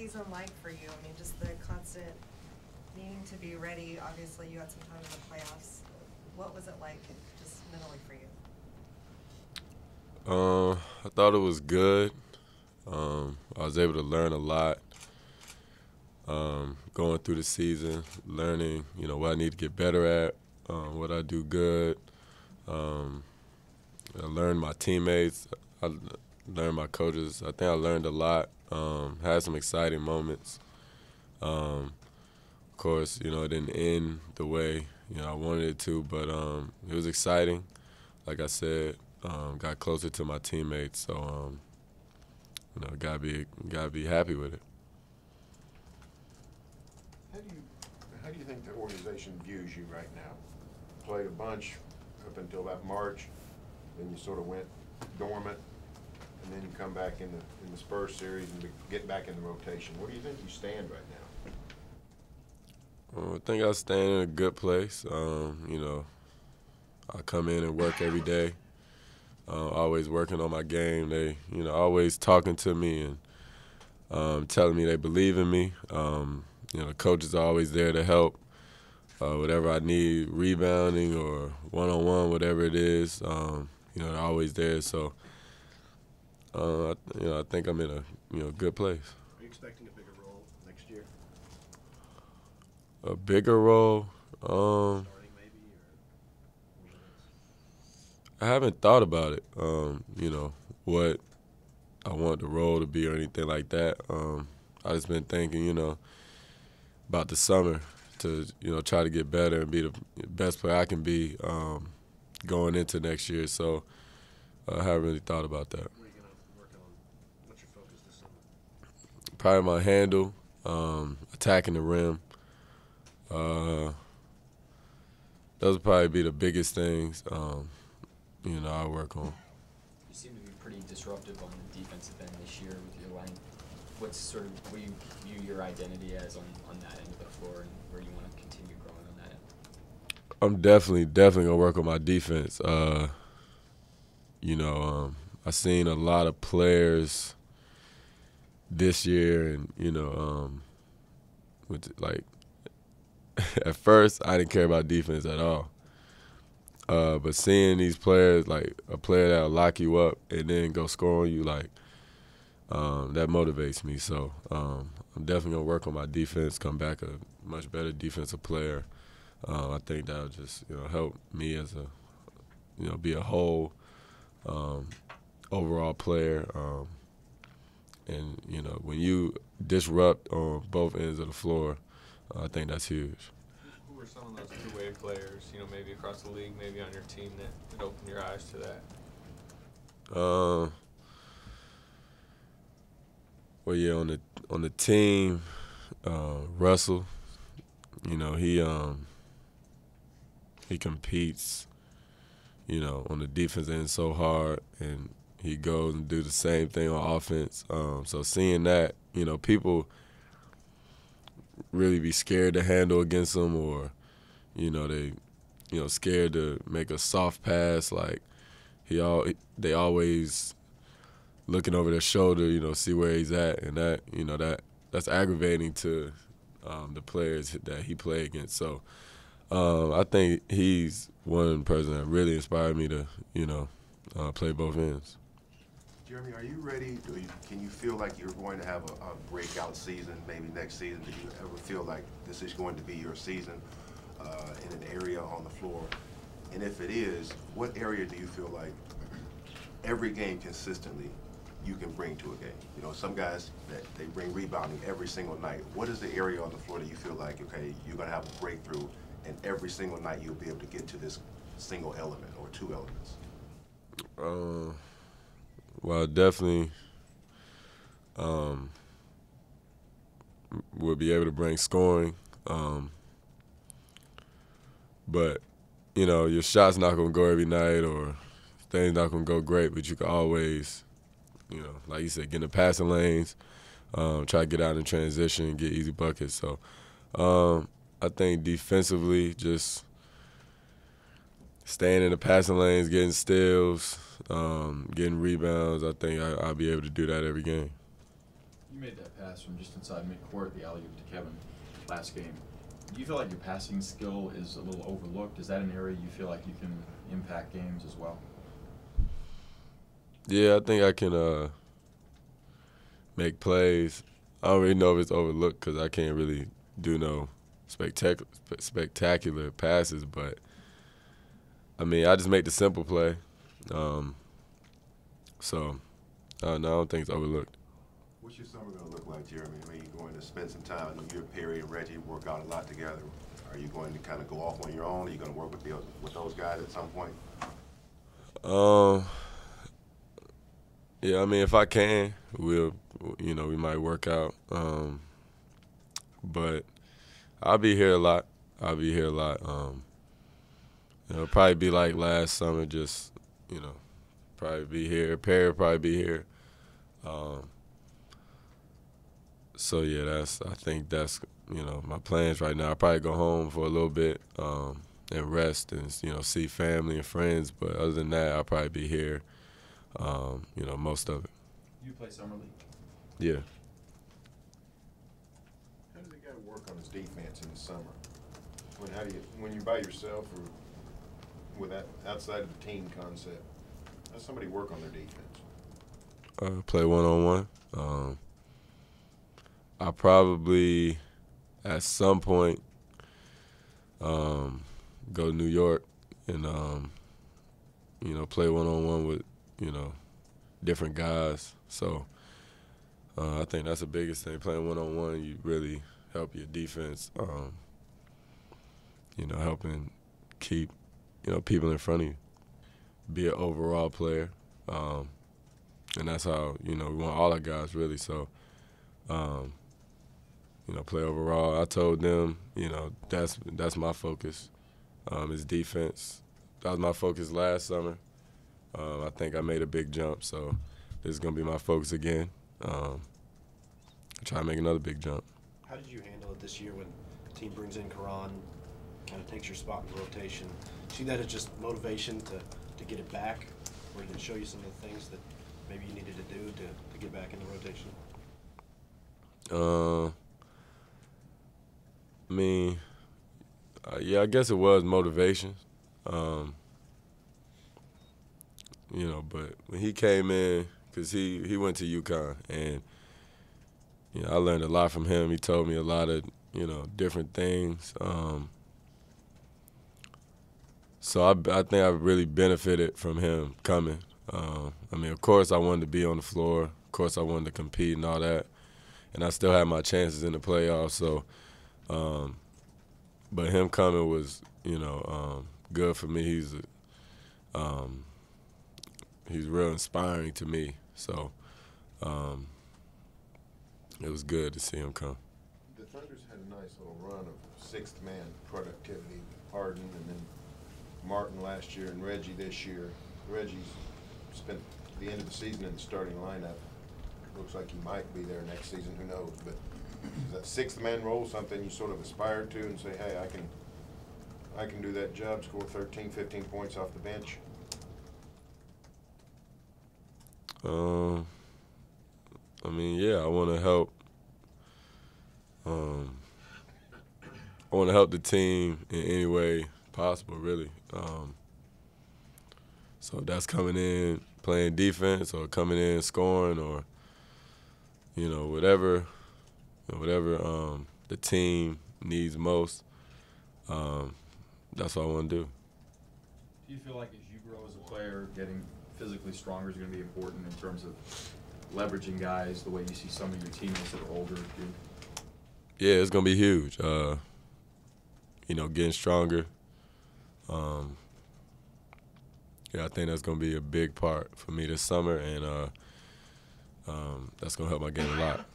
season like for you? I mean, just the constant needing to be ready. Obviously, you had some time in the playoffs. What was it like, just mentally for you? I thought it was good. I was able to learn a lot going through the season, learning, what I need to get better at, what I do good. Um, I learned my teammates. I learned my coaches. I think I learned a lot. Had some exciting moments. Of course, it didn't end the way I wanted it to, but it was exciting. Like I said, got closer to my teammates, so gotta be happy with it. How do you think the organization views you right now? Played a bunch up until that March, then you sort of went dormant, and then you come back in the Spurs series and get back in the rotation. Where do you think you stand right now? I think I stand in a good place. I come in and work every day. Always working on my game. They, always talking to me and telling me they believe in me. The coaches are always there to help. Whatever I need, rebounding or one-on-one, whatever it is, they're always there. So, I think I'm in a good place. Are you expecting a bigger role next year? A bigger role? Starting maybe, I haven't thought about it. What I want the role to be or anything like that. I just been thinking, about the summer to, try to get better and be the best player I can be going into next year. So I haven't really thought about that. What are you going to work on? What's your focus this summer? Probably my handle, attacking the rim. Those would probably be the biggest things, I work on. You seem to be pretty disruptive on the defensive end this year with your line. What do you view your identity as on that end of the floor, and where do you want to continue growing on that end? I'm definitely gonna work on my defense. I've seen a lot of players this year, and at first I didn't care about defense at all. But seeing these players, like a player that'll lock you up and then go score on you, that motivates me. So I'm definitely gonna work on my defense, come back a much better defensive player. I think that'll just help me as be a whole overall player. And when you disrupt on both ends of the floor, I think that's huge. Who were some of those two-way players, maybe across the league, maybe on your team that opened your eyes to that? Well, yeah, on the team, Russell, he competes, on the defense end so hard, and he goes and do the same thing on offense. So seeing that, people really be scared to handle against him, or they scared to make a soft pass. Like they always looking over their shoulder, see where he's at, and that's aggravating to the players that he played against. So I think he's one person that really inspired me to play both ends. Jeremy, are you ready? Can you feel like you're going to have a breakout season maybe next season? Do you ever feel like this is going to be your season in an area on the floor? And if it is, what area do you feel like every game consistently you can bring to a game? Some guys, they bring rebounding every single night. What is the area on the floor that you feel like, okay, you're going to have a breakthrough, and every single night you'll be able to get to this single element or two elements? Well, definitely we'll be able to bring scoring. But, your shot's not going to go every night, or things not going to go great, but you can always, like you said, get in the passing lanes, try to get out in transition and get easy buckets. So I think defensively, just staying in the passing lanes, getting steals, getting rebounds, I think I'll be able to do that every game. You made that pass from just inside midcourt, the alley-oop to Kevin last game. Do you feel like your passing skill is a little overlooked? Is that an area you feel like you can impact games as well? Yeah, I think I can make plays. I don't really know if it's overlooked because I can't really do no spectacular passes, but I mean, I just make the simple play. So, no, I don't think it's overlooked. What's your summer going to look like, Jeremy? I mean, you're going to spend some time. I know you and Perry and Reggie work out a lot together. Are you going to kind of go off on your own? Are you going to work with those guys at some point? Yeah, I mean, if I can, we might work out. But I'll be here a lot. It'll probably be like last summer, just, probably be here. Perry will probably be here. So, yeah, I think that's, my plans right now. I'll probably go home for a little bit and rest and, see family and friends. But other than that, I'll probably be here, most of it. You play summer league? Yeah. How does a guy work on his defense in the summer? When you're by yourself or outside of the team concept, how does somebody work on their defense? Play one-on-one. I probably, at some point, go to New York and, play one-on-one with, different guys. So I think that's the biggest thing. Playing one-on-one, you really help your defense, helping keep, people in front of you. Be an overall player. And that's how, we want all our guys really. So, play overall. I told them, that's my focus, is defense. That was my focus last summer. I think I made a big jump, so this is going to be my focus again. Try to make another big jump. How did you handle it this year when the team brings in Karan, kind of takes your spot in the rotation? See that as just motivation to get it back, or did it show you some of the things that maybe you needed to do to get back in the rotation? Yeah, I guess it was motivation. But when he came in, because he went to UConn, and, I learned a lot from him. He told me a lot of, different things. So I think I really benefited from him coming. Of course I wanted to be on the floor. Of course I wanted to compete and all that. And I still had my chances in the playoffs. So, but him coming was, good for me. He's real inspiring to me. So, it was good to see him come. The Thunder's had a nice little run of sixth man productivity. Harden and then Martin last year and Reggie this year. Reggie's spent the end of the season in the starting lineup. Looks like he might be there next season, who knows. But is that sixth man role something you sort of aspire to and say, hey, I can do that job, score 13, 15 points off the bench? Yeah, I want to help. I want to help the team in any way possible, really. So if that's coming in playing defense or coming in scoring or, whatever the team needs most, that's what I want to do. Do you feel like as you grow as a player, getting physically stronger is going to be important in terms of leveraging guys the way you see some of your teammates that are older do? Yeah, it's going to be huge. Getting stronger. I think that's going to be a big part for me this summer, and that's going to help my game a lot.